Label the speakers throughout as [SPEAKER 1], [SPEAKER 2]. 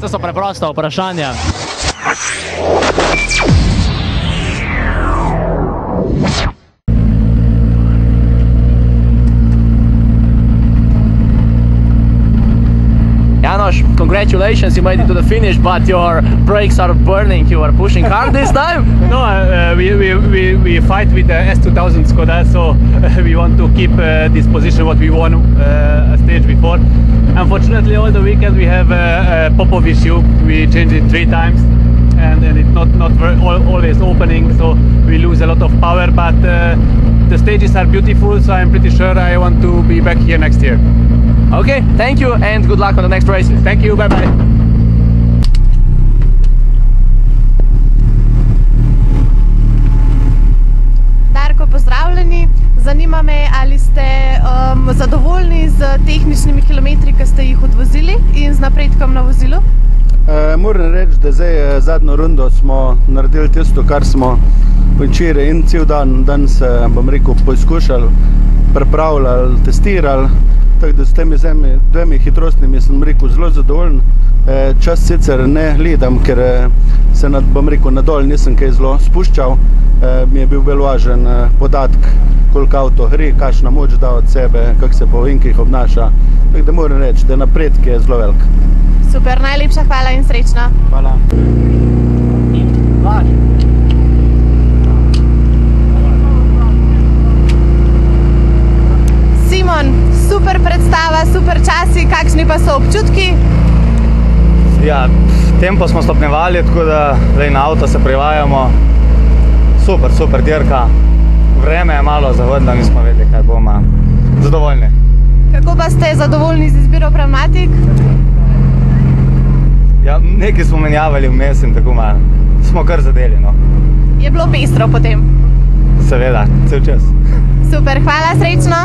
[SPEAKER 1] To so preprosta vprašanja. Janoš, congratulations, you made it to the finish, but your brakes are burning. You are pushing hard this time?
[SPEAKER 2] No, we fight with the S2000 Skoda, so we want to keep this position what we won a stage before. Unfortunately, all the weekend we have a pop-off issue. We changed it 3 times, and it's not always opening, so we lose a lot of power. But the stages are beautiful, so I'm pretty sure I want to be back here next year.
[SPEAKER 1] Okay, thank you and good luck on the next races.
[SPEAKER 2] Thank you, bye-bye.
[SPEAKER 3] Darko, pozdravljeni. Zanima me, ali ste zadovoljni z tehničnimi kilometri, ki ste jih odvozili in z napredkom na vozilu?
[SPEAKER 4] Moram reči, da zdaj zadnjo rundo smo naredili tisto, kar smo včeraj in cel dan se, bom rekel, poskušali, pripravljali, testirali. Tako da s temi 2 hitrostnimi sem rekel zelo zadovoljen. Čas sicer ne gledam, ker se, bom rekel, nadol nisem kaj zelo spuščal. Mi je bil bolj važen podatek, koliko avto gre, kakšna moč da od sebe, kako se po ovinkih obnaša. Tako da moram reči, da napredek je zelo velik.
[SPEAKER 3] Super, najlepša hvala in srečno.
[SPEAKER 4] Hvala.
[SPEAKER 3] Simon, super predstava, super časi, kakšni pa so občutki?
[SPEAKER 5] Ja, tempo smo stopnjevali, tako da na avto se privajamo. Super dirka. Vreme je malo zahodno, nismo vedeli, kaj bomo. Zadovoljni.
[SPEAKER 3] Kako pa ste zadovoljni z izbiro pnevmatik?
[SPEAKER 5] Ja, nekaj smo menjavali vmes in tako malo. Smo kar zadeli, no.
[SPEAKER 3] Je bilo pestro potem?
[SPEAKER 5] Seveda, cel čas.
[SPEAKER 3] Super, hvala, srečno.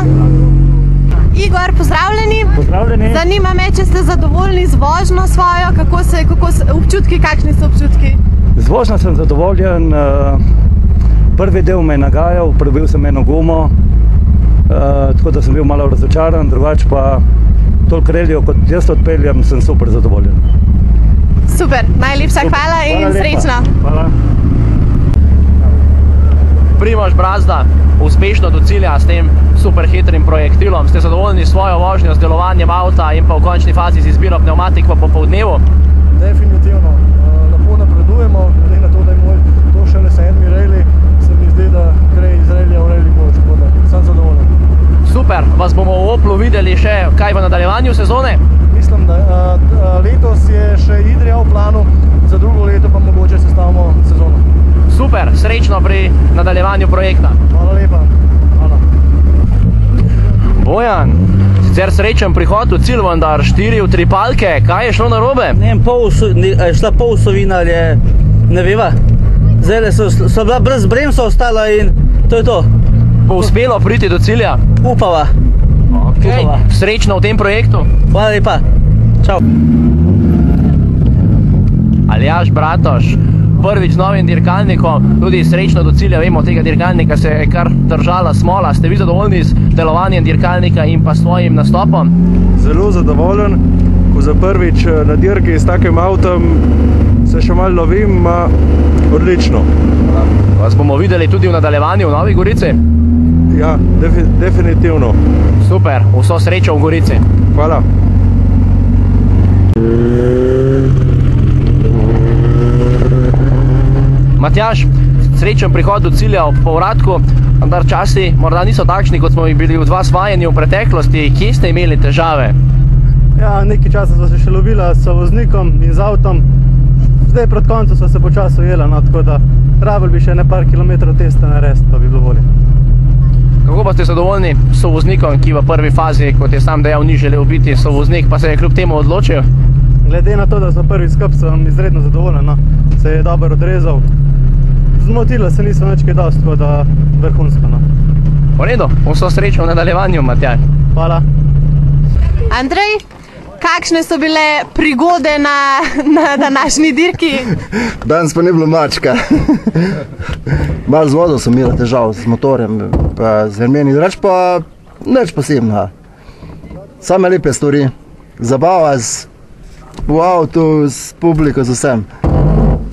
[SPEAKER 3] Igor, pozdravljeni.
[SPEAKER 6] Pozdravljeni.
[SPEAKER 3] Zanima me, če ste zadovoljni z vožnjo svojo, občutki, kakšni so občutki?
[SPEAKER 6] Z vožnjo sem zadovoljen. Prvi del me je nagajal, prebil sem eno gumo, tako da sem bil malo razočaran, drugače pa toliko relijo, kot jaz odpeljem, sem super zadovoljen.
[SPEAKER 3] Super, najlepša hvala in srečno.
[SPEAKER 6] Hvala.
[SPEAKER 1] Primož Brazda, uspešno do cilja s tem super hitrim projektilom. Ste zadovoljni s svojo vožnjo, z delovanjem avta in pa v končni fazi z izbiro pnevmatik v popoldnevu?
[SPEAKER 7] Definitivno. Lepo napredujemo, glede na to, da je moj to šele 7. rally, se mi zdi, da gre iz rallija v rally boljš, tako da sem zadovoljen.
[SPEAKER 1] Super, vas bomo v Oplu videli še kaj v nadaljevanju sezone?
[SPEAKER 7] Mislim, da letos je še Idrija v planu, za drugo leto pa mogoče sestavimo sezono.
[SPEAKER 1] Super, srečno pri nadaljevanju projekta.
[SPEAKER 7] Hvala lepa. Hvala.
[SPEAKER 1] Bojan, sicer srečen prihod v cilj, vendar 4 utripalke, kaj je šlo narobe?
[SPEAKER 8] Ne vem, je šla pol sovina ali je, ne veva. Zdaj so bila brez bremsa ostala in to je to.
[SPEAKER 1] Bo uspelo priti do cilja?
[SPEAKER 8] Upava.
[SPEAKER 1] Okay. Srečno v tem projektu.
[SPEAKER 8] Hvala lepa. Čau.
[SPEAKER 1] Aljaž Bratoš, prvič z novim dirkalnikom, tudi srečno do cilja. Vemo, tega dirkalnika se je kar držala smola. Ste vi zadovoljni z delovanjem dirkalnika in pa svojim nastopom?
[SPEAKER 7] Zelo zadovoljen, ko za prvič na dirki s takim avtom se še malo lovim, odlično.
[SPEAKER 1] Vas bomo videli tudi v nadaljevanju v Novi Gorici?
[SPEAKER 7] Ja, definitivno.
[SPEAKER 1] Super, vso srečo v Gorici.
[SPEAKER 7] Hvala.
[SPEAKER 1] Matjaž, srečen prihod do cilja ob povratku, vendar časi morda niso takšni, kot smo bili od vas vajeni v preteklosti. Kje ste imeli težave?
[SPEAKER 7] Ja, nekaj časa sva se še lovila s voznikom in z avtom. Zdaj pred koncem sva se počasi ujela, tako da rabili bi še par kilometrov testa narediti, pa bi bilo bolje.
[SPEAKER 1] Kako pa ste zadovoljni s sovoznikom, ki v prvi fazi, kot je sam dejal, ni želel biti sovoznik, pa se je kljub temu odločil?
[SPEAKER 7] Glede na to, da smo prvi skup, sem izredno zadovoljen, se je dobro odrezal. Zmotilo se nismo več kaj dosti, tako da vrhunsko.
[SPEAKER 1] V redu, vso srečo v nadaljevanju, Matjaž.
[SPEAKER 7] Hvala.
[SPEAKER 3] Andrej, kakšne so bile prigode na današnji dirki?
[SPEAKER 9] Danes pa ni bilo mačka. Malo z vodo sem imela težav, z motorjem, pa z vremeni, reč pa nič posebno. Same lepe stvari, zabava z v avtu, s publiko, z vsem.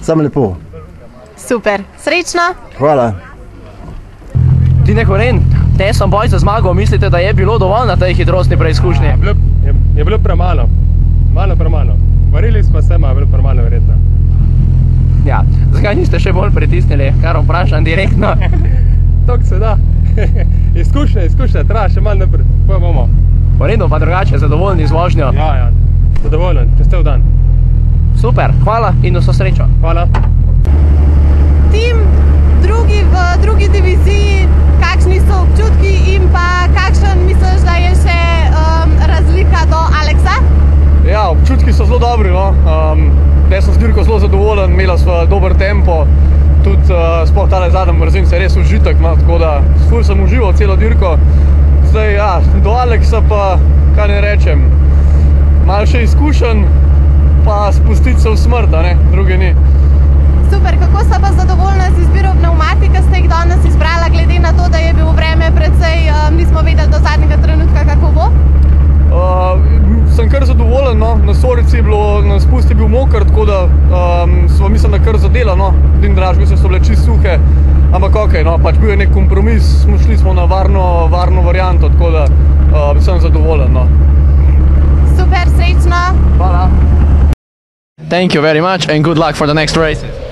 [SPEAKER 9] Samo lepo.
[SPEAKER 3] Super, srečno.
[SPEAKER 9] Hvala.
[SPEAKER 1] Tine Koren, tesen boj za zmago, mislite, da je bilo dovolj na tej hitrostni preizkušnji?
[SPEAKER 10] Je bilo premalo. Malo premalo. Varili smo se, ma je bilo premalo verjetno.
[SPEAKER 1] Ja, zakaj niste še bolj pritisnili, kar vprašam direktno?
[SPEAKER 10] Tok se da. Izkušnja, treba še malo naprej. Pa bomo.
[SPEAKER 1] V redu, pa drugače, zadovoljni z vožnjo?
[SPEAKER 10] Ja, zadovoljen, čez cel dan.
[SPEAKER 1] Super, hvala in vso srečo.
[SPEAKER 10] Hvala.
[SPEAKER 3] Tim v drugi diviziji, kakšni so občutki in pa kakšen misliš, da je še razlika do Aleksa?
[SPEAKER 11] Ja, občutki so zelo dobri, no. Jaz sem z dirko zelo zadovoljen, imela sva dober tempo, tudi sploh tale zadnji brzin se je res užitek, no, tako da ful sem užival celo dirko. Zdaj, ja, do Aleksa pa, kaj ne rečem, malo še izkušen, pa spustiti se v smrt, a ne, druge ni.
[SPEAKER 3] Super, kako sta pa zadovoljna z izbiro pneumatika, ste jih danes izbrala, glede na to, da je bilo vreme precej, nismo vedeli do zadnjega trenutka, kako bo?
[SPEAKER 11] Sem kar zadovoljen, no. Na Sorici na spust je bil moker, tako da smo mislim, da kar zadela, no. Din draž, mislim, so bile čist suhe, ampak okej, no, pač bil je nek kompromis, šli smo na varno varianto, tako da sem zadovoljen, no.
[SPEAKER 3] Super, srečno!
[SPEAKER 11] Hvala!
[SPEAKER 1] Thank you very much and good luck for the next races.